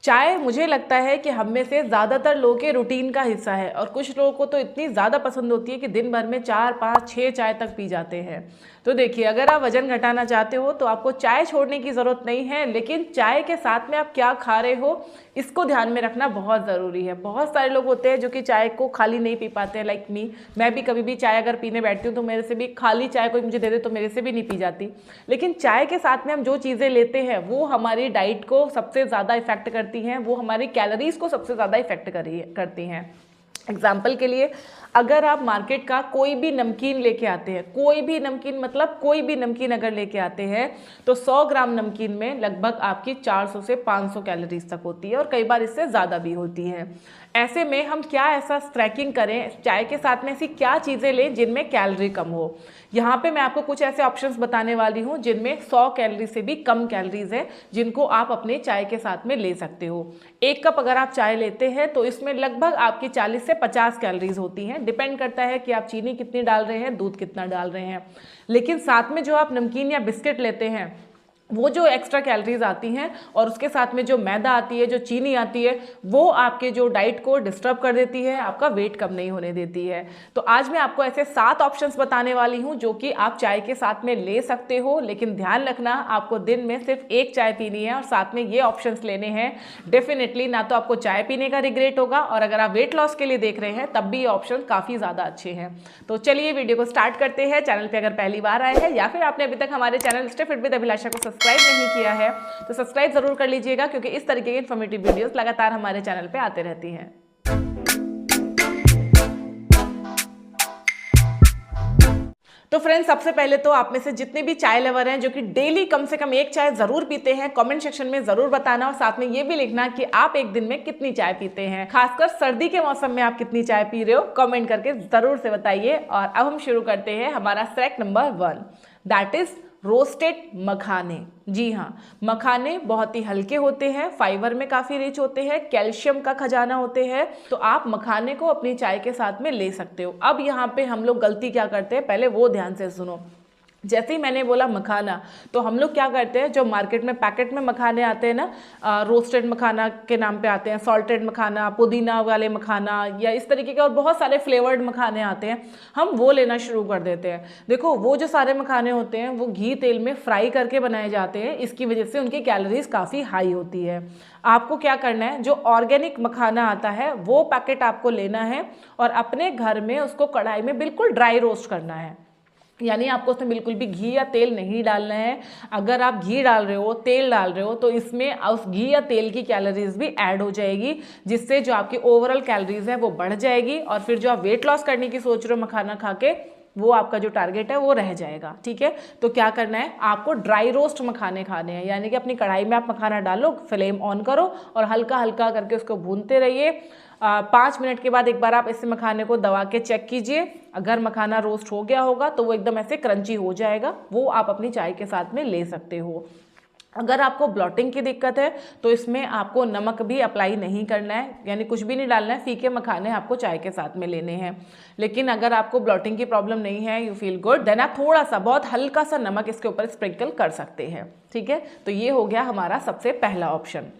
चाय मुझे लगता है कि हम में से ज़्यादातर लोगों के रूटीन का हिस्सा है और कुछ लोगों को तो इतनी ज़्यादा पसंद होती है कि दिन भर में 4 5 6 चाय तक पी जाते हैं। तो देखिए, अगर आप वज़न घटाना चाहते हो तो आपको चाय छोड़ने की ज़रूरत नहीं है, लेकिन चाय के साथ में आप क्या खा रहे हो इसको ध्यान में रखना बहुत ज़रूरी है। बहुत सारे लोग होते हैं जो कि चाय को खाली नहीं पी पाते हैं, लाइक मी। मैं भी कभी भी चाय अगर पीने बैठती हूँ तो मेरे से भी खाली चाय कोई मुझे दे दे तो मेरे से भी नहीं पी जाती। लेकिन चाय के साथ में हम जो चीज़ें लेते हैं वो हमारी डाइट को सबसे ज़्यादा इफेक्ट करती हैं, वो हमारी कैलोरीज को सबसे ज़्यादा इफेक्ट करती हैं। एग्जाम्पल के लिए, अगर आप मार्केट का कोई भी नमकीन लेके आते हैं, कोई भी नमकीन मतलब कोई भी नमकीन अगर लेके आते हैं, तो 100 ग्राम नमकीन में लगभग आपकी 400 से 500 कैलोरीज तक होती है और कई बार इससे ज़्यादा भी होती है। ऐसे में हम क्या ऐसा ट्रैकिंग करें, चाय के साथ में ऐसी क्या चीज़ें लें जिनमें कैलोरी कम हो। यहाँ पे मैं आपको कुछ ऐसे ऑप्शंस बताने वाली हूँ जिनमें 100 कैलोरी से भी कम कैलोरीज है, जिनको आप अपने चाय के साथ में ले सकते हो। 1 कप अगर आप चाय लेते हैं तो इसमें लगभग आपकी 40 से 50 कैलोरीज होती हैं। डिपेंड करता है कि आप चीनी कितनी डाल रहे हैं, दूध कितना डाल रहे हैं। लेकिन साथ में जो आप नमकीन या बिस्किट लेते हैं, वो जो एक्स्ट्रा कैलोरीज आती हैं और उसके साथ में जो मैदा आती है, जो चीनी आती है, वो आपके जो डाइट को डिस्टर्ब कर देती है, आपका वेट कम नहीं होने देती है। तो आज मैं आपको ऐसे 7 ऑप्शंस बताने वाली हूँ जो कि आप चाय के साथ में ले सकते हो। लेकिन ध्यान रखना, आपको दिन में सिर्फ 1 चाय पीनी है और साथ में ये ऑप्शंस लेने हैं। डेफिनेटली ना तो आपको चाय पीने का रिग्रेट होगा, और अगर आप वेट लॉस के लिए देख रहे हैं तब भी ये ऑप्शन काफ़ी ज़्यादा अच्छे हैं। तो चलिए वीडियो को स्टार्ट करते हैं। चैनल पर अगर पहली बार आए हैं या फिर आपने अभी तक हमारे चैनल स्टे फिट विद अभिलाषा को सब्सक्राइब नहीं किया है तो सब्सक्राइब जरूर कर लीजिएगा, क्योंकि इस तरीके की इन्फॉर्मेटिव वीडियोस लगातार हमारे चैनल पे आते रहती हैं। तो फ्रेंड्स, सबसे पहले तो आप में से जितने भी चाय लवर हैं जो कि डेली कम से कम 1 चाय जरूर पीते हैं, कमेंट सेक्शन में जरूर बताना और साथ में ये भी लिखना कि आप एक दिन में कितनी चाय पीते हैं। खासकर सर्दी के मौसम में आप कितनी चाय पी रहे हो, कमेंट करके जरूर से बताइए। और अब हम शुरू करते हैं हमारा fact number 1, that is roasted मखाने। जी हाँ, मखाने बहुत ही हल्के होते हैं, फाइबर में काफ़ी रिच होते हैं, कैल्शियम का खजाना होते हैं। तो आप मखाने को अपनी चाय के साथ में ले सकते हो। अब यहाँ पे हम लोग गलती क्या करते हैं, पहले वो ध्यान से सुनो। जैसे ही मैंने बोला मखाना, तो हम लोग क्या करते हैं, जो मार्केट में पैकेट में मखाने आते हैं ना, रोस्टेड मखाना के नाम पे आते हैं, सॉल्टेड मखाना, पुदीना वाले मखाना, या इस तरीके के और बहुत सारे फ्लेवर्ड मखाने आते हैं, हम वो लेना शुरू कर देते हैं। देखो, वो जो सारे मखाने होते हैं वो घी तेल में फ्राई करके बनाए जाते हैं, इसकी वजह से उनकी कैलोरीज काफ़ी हाई होती है। आपको क्या करना है, जो ऑर्गेनिक मखाना आता है वो पैकेट आपको लेना है और अपने घर में उसको कढ़ाई में बिल्कुल ड्राई रोस्ट करना है। यानी आपको उसमें बिल्कुल भी घी या तेल नहीं डालना है। अगर आप घी डाल रहे हो, तेल डाल रहे हो, तो इसमें उस घी या तेल की कैलोरीज भी ऐड हो जाएगी, जिससे जो आपकी ओवरऑल कैलोरीज है वो बढ़ जाएगी और फिर जो आप वेट लॉस करने की सोच रहे हो मखाना खा के, वो आपका जो टारगेट है वो रह जाएगा। ठीक है, तो क्या करना है, आपको ड्राई रोस्ट मखाने खाने हैं। यानी कि अपनी कढ़ाई में आप मखाना डालो, फ्लेम ऑन करो और हल्का हल्का करके उसको भूनते रहिए। 5 मिनट के बाद एक बार आप इस मखाने को दबा के चेक कीजिए। अगर मखाना रोस्ट हो गया होगा तो वो एकदम ऐसे क्रंची हो जाएगा, वो आप अपनी चाय के साथ में ले सकते हो। अगर आपको ब्लॉटिंग की दिक्कत है तो इसमें आपको नमक भी अप्लाई नहीं करना है, यानी कुछ भी नहीं डालना है। फीके मखाने आपको चाय के साथ में लेने हैं। लेकिन अगर आपको ब्लॉटिंग की प्रॉब्लम नहीं है, यू फील गुड, देन आप थोड़ा सा, बहुत हल्का सा नमक इसके ऊपर स्प्रिंकल कर सकते हैं। ठीक है, तो ये हो गया हमारा सबसे पहला ऑप्शन।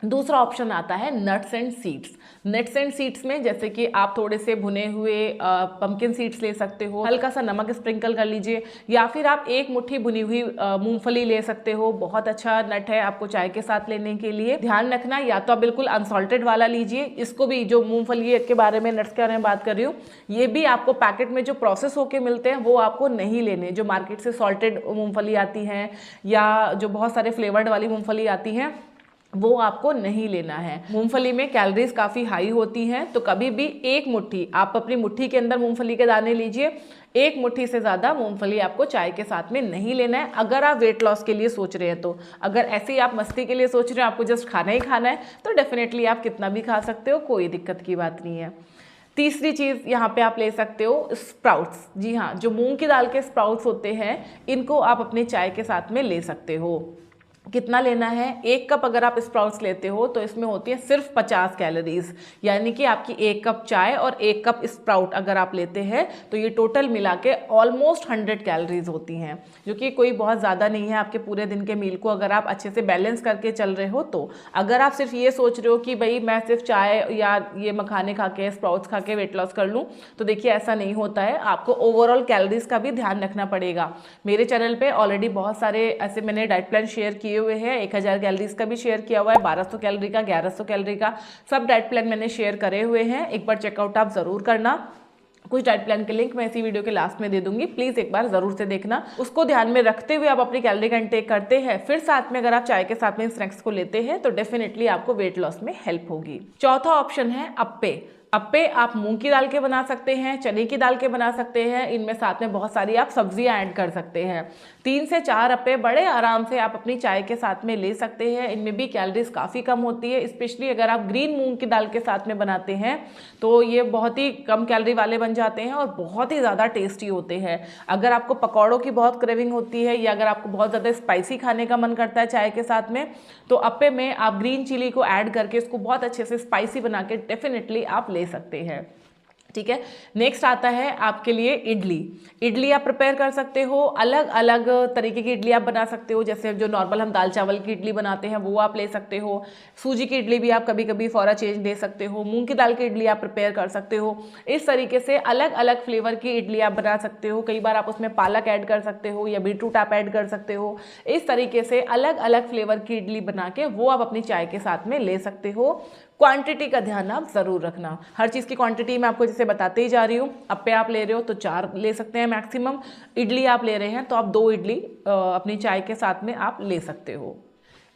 दूसरा ऑप्शन आता है nuts and seeds. Nuts and seeds में जैसे कि आप थोड़े से भुने हुए पम्पकिन सीड्स ले सकते हो, हल्का सा नमक स्प्रिंकल कर लीजिए, या फिर आप 1 मुट्ठी भुनी हुई मूंगफली ले सकते हो। बहुत अच्छा नट है आपको चाय के साथ लेने के लिए। ध्यान रखना, या तो आप बिल्कुल अनसॉल्टेड वाला लीजिए। इसको भी, जो मूंगफली के बारे में, नट्स के बारे में बात कर रही हूँ, ये भी आपको पैकेट में जो प्रोसेस होके मिलते हैं वो आपको नहीं लेने। जो मार्केट से सॉल्टेड मूंगफली आती हैं या जो बहुत सारे फ्लेवर्ड वाली मूंगफली आती हैं, वो आपको नहीं लेना है। मूंगफली में कैलोरीज काफ़ी हाई होती हैं, तो कभी भी 1 मुट्ठी, आप अपनी मुट्ठी के अंदर मूंगफली के दाने लीजिए। 1 मुट्ठी से ज़्यादा मूंगफली आपको चाय के साथ में नहीं लेना है, अगर आप वेट लॉस के लिए सोच रहे हैं तो। अगर ऐसे ही आप मस्ती के लिए सोच रहे हो, आपको जस्ट खाना ही खाना है, तो डेफिनेटली आप कितना भी खा सकते हो, कोई दिक्कत की बात नहीं है। तीसरी चीज़ यहाँ पे आप ले सकते हो स्प्राउट्स। जी हाँ, जो मूंग की दाल के स्प्राउट्स होते हैं, इनको आप अपने चाय के साथ में ले सकते हो। कितना लेना है, 1 कप अगर आप स्प्राउट्स लेते हो तो इसमें होती है सिर्फ 50 कैलोरीज, यानी कि आपकी 1 कप चाय और 1 कप स्प्राउट अगर आप लेते हैं तो ये टोटल मिला के ऑलमोस्ट 100 कैलोरीज होती हैं, जो कि कोई बहुत ज़्यादा नहीं है आपके पूरे दिन के मील को अगर आप अच्छे से बैलेंस करके चल रहे हो तो। अगर आप सिर्फ ये सोच रहे हो कि भाई मैं सिर्फ चाय या ये मखाने खा के स्प्राउट्स खा के वेट लॉस कर लूँ, तो देखिए ऐसा नहीं होता है, आपको ओवरऑल कैलोरीज का भी ध्यान रखना पड़ेगा। मेरे चैनल पर ऑलरेडी बहुत सारे ऐसे मैंने डाइट प्लान शेयर किए हुए हैं, 1000 कैलोरीज का भी शेयर किया हुआ है, 1200 कैलोरी का, 1100 कैलोरी का, सब डाइट प्लान मैंने शेयर करे हुए हैं। एक बार चेकआउट आप जरूर करना। कुछ डाइट प्लान के लिंक मैं इसी वीडियो के लास्ट में दे दूंगी, प्लीज एक बार जरूर से देखना। उसको ध्यान में रखते हुए आप अपनी कैलोरी का इंटेक करते हैं, फिर साथ में अगर आप चाय के साथ में स्नैक्स को लेते हैं तो डेफिनेटली आपको वेट लॉस में हेल्प होगी। चौथा ऑप्शन है अप्पे। अप्पे आप मूंग की दाल के बना सकते हैं, चने की दाल के बना सकते हैं, इनमें साथ में बहुत सारी आप सब्जियां ऐड कर सकते हैं। 3 से 4 अप्पे बड़े आराम से आप अपनी चाय के साथ में ले सकते हैं। इनमें भी कैलोरीज काफ़ी कम होती है, स्पेशली अगर आप ग्रीन मूंग की दाल के साथ में बनाते हैं तो ये बहुत ही कम कैलोरी वाले बन जाते हैं और बहुत ही ज़्यादा टेस्टी होते हैं। अगर आपको पकौड़ों की बहुत क्रेविंग होती है या अगर आपको बहुत ज़्यादा स्पाइसी खाने का मन करता है चाय के साथ में, तो अप्पे में आप ग्रीन चिली को ऐड करके इसको बहुत अच्छे से स्पाइसी बना के डेफिनेटली आप ले सकते हैं। ठीक है, नेक्स्ट आता है आपके लिए इडली। इडली आप प्रिपेयर कर सकते हो, अलग अलग तरीके की इडली आप बना सकते हो, जैसे जो नॉर्मल हम दाल चावल की इडली बनाते हैं वो आप ले सकते हो। सूजी की इडली भी आप कभी कभी फॉर अ चेंज ले सकते हो, मूंग की दाल की इडली आप प्रिपेयर कर सकते हो। इस तरीके से अलग अलग फ्लेवर की इडली आप बना सकते हो। कई बार आप उसमें पालक ऐड कर सकते हो या बीटरूट आप ऐड कर सकते हो। इस तरीके से अलग अलग फ्लेवर की इडली बना के वो आप अपनी चाय के साथ में ले सकते हो। क्वांटिटी का ध्यान आप जरूर रखना, हर चीज़ की क्वांटिटी मैं आपको जैसे बताते ही जा रही हूँ। अप्पे आप ले रहे हो तो 4 ले सकते हैं मैक्सिमम, इडली आप ले रहे हैं तो आप 2 इडली अपनी चाय के साथ में आप ले सकते हो।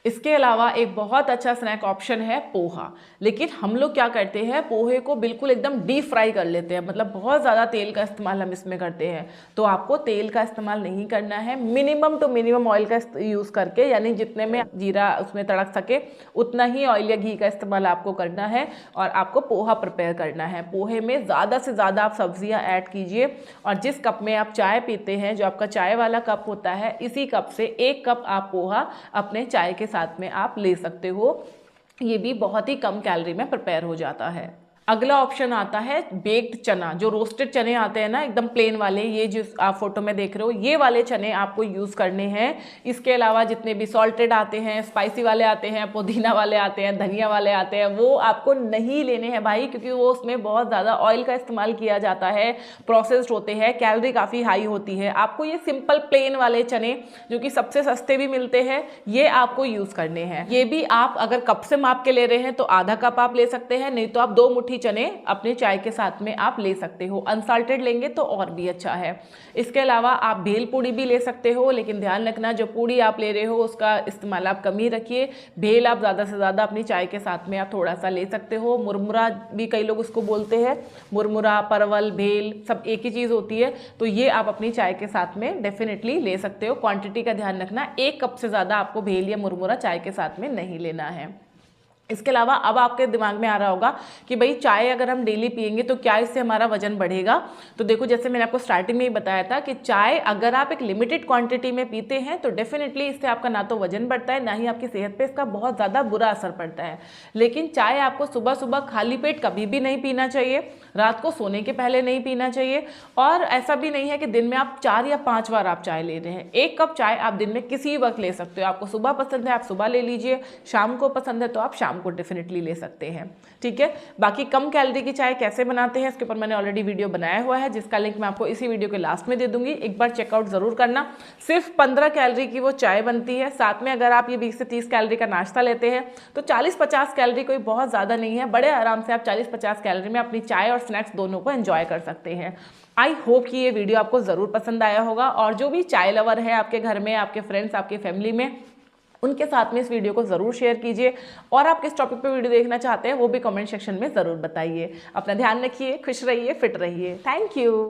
इसके अलावा एक बहुत अच्छा स्नैक ऑप्शन है पोहा। लेकिन हम लोग क्या करते हैं, पोहे को बिल्कुल एकदम डीप फ्राई कर लेते हैं, मतलब बहुत ज़्यादा तेल का इस्तेमाल हम इसमें करते हैं। तो आपको तेल का इस्तेमाल नहीं करना है, मिनिमम टू मिनिमम ऑयल का यूज़ करके, यानी जितने में जीरा उसमें तड़क सके उतना ही ऑयल या घी का इस्तेमाल आपको करना है और आपको पोहा प्रिपेयर करना है। पोहे में ज़्यादा से ज़्यादा आप सब्जियाँ ऐड कीजिए और जिस कप में आप चाय पीते हैं, जो आपका चाय वाला कप होता है, इसी कप से 1 कप आप पोहा अपने चाय के साथ में आप ले सकते हो। ये भी बहुत ही कम कैलोरी में प्रिपेयर हो जाता है। अगला ऑप्शन आता है बेक्ड चना, जो रोस्टेड चने आते हैं ना एकदम प्लेन वाले, ये जो आप फोटो में देख रहे हो, ये वाले चने आपको यूज़ करने हैं। इसके अलावा जितने भी सॉल्टेड आते हैं, स्पाइसी वाले आते हैं, पुदीना वाले आते हैं, धनिया वाले आते हैं, वो आपको नहीं लेने हैं भाई, क्योंकि वो उसमें बहुत ज़्यादा ऑयल का इस्तेमाल किया जाता है, प्रोसेस्ड होते हैं, कैलोरी काफ़ी हाई होती है। आपको ये सिंपल प्लेन वाले चने जो कि सबसे सस्ते भी मिलते हैं, ये आपको यूज़ करने हैं। ये भी आप अगर कप से माप के ले रहे हैं तो आधा कप आप ले सकते हैं, नहीं तो आप 2 मुट्ठी चने अपने चाय के साथ में आप ले सकते हो। अनसाल्टेड लेंगे तो और भी अच्छा है। इसके अलावा आप भेल पूड़ी भी ले सकते हो, लेकिन ध्यान रखना जो पूड़ी आप ले रहे हो उसका इस्तेमाल आप कम ही रखिए। भेल आप ज़्यादा से ज़्यादा अपनी चाय के साथ में आप थोड़ा सा ले सकते हो। मुरमुरा भी कई लोग उसको बोलते हैं, मुरमुरा, परवल, भेल सब एक ही चीज़ होती है, तो ये आप अपनी चाय के साथ में डेफिनेटली ले सकते हो। क्वांटिटी का ध्यान रखना, 1 कप से ज़्यादा आपको भेल या मुरमुरा चाय के साथ में नहीं लेना है। इसके अलावा अब आपके दिमाग में आ रहा होगा कि भाई चाय अगर हम डेली पियेंगे तो क्या इससे हमारा वजन बढ़ेगा। तो देखो, जैसे मैंने आपको स्टार्टिंग में ही बताया था कि चाय अगर आप एक लिमिटेड क्वांटिटी में पीते हैं तो डेफिनेटली इससे आपका ना तो वजन बढ़ता है, ना ही आपकी सेहत पे इसका बहुत ज़्यादा बुरा असर पड़ता है। लेकिन चाय आपको सुबह सुबह खाली पेट कभी भी नहीं पीना चाहिए, रात को सोने के पहले नहीं पीना चाहिए, और ऐसा भी नहीं है कि दिन में आप 4 या 5 बार आप चाय ले रहे हैं। 1 कप चाय आप दिन में किसी वक्त ले सकते हो। आपको सुबह पसंद है आप सुबह ले लीजिए, शाम को पसंद है तो आप शाम को डेफिनेटली ले सकते हैं। ठीक है, बाकी कम कैलोरी की चाय कैसे बनाते हैं इसके ऊपर मैंने ऑलरेडी वीडियो बनाया हुआ है, जिसका लिंक मैं आपको इसी वीडियो के लास्ट में दे दूंगी, एक बार चेकआउट जरूर करना। सिर्फ 15 कैलोरी की वो चाय बनती है, साथ में अगर आप ये 20 से 30 कैलोरी का नाश्ता लेते हैं तो 40-50 कैलोरी कोई बहुत ज़्यादा नहीं है। बड़े आराम से आप 40-50 कैलोरी में अपनी चाय और स्नैक्स दोनों को एंजॉय कर सकते हैं। आई होप कि ये वीडियो आपको ज़रूर पसंद आया होगा, और जो भी चाय लवर है आपके घर में, आपके फ्रेंड्स, आपकी फैमिली में, उनके साथ में इस वीडियो को ज़रूर शेयर कीजिए। और आप किस टॉपिक पे वीडियो देखना चाहते हैं वो भी कमेंट सेक्शन में ज़रूर बताइए। अपना ध्यान रखिए, खुश रहिए, फिट रहिए। Thank you.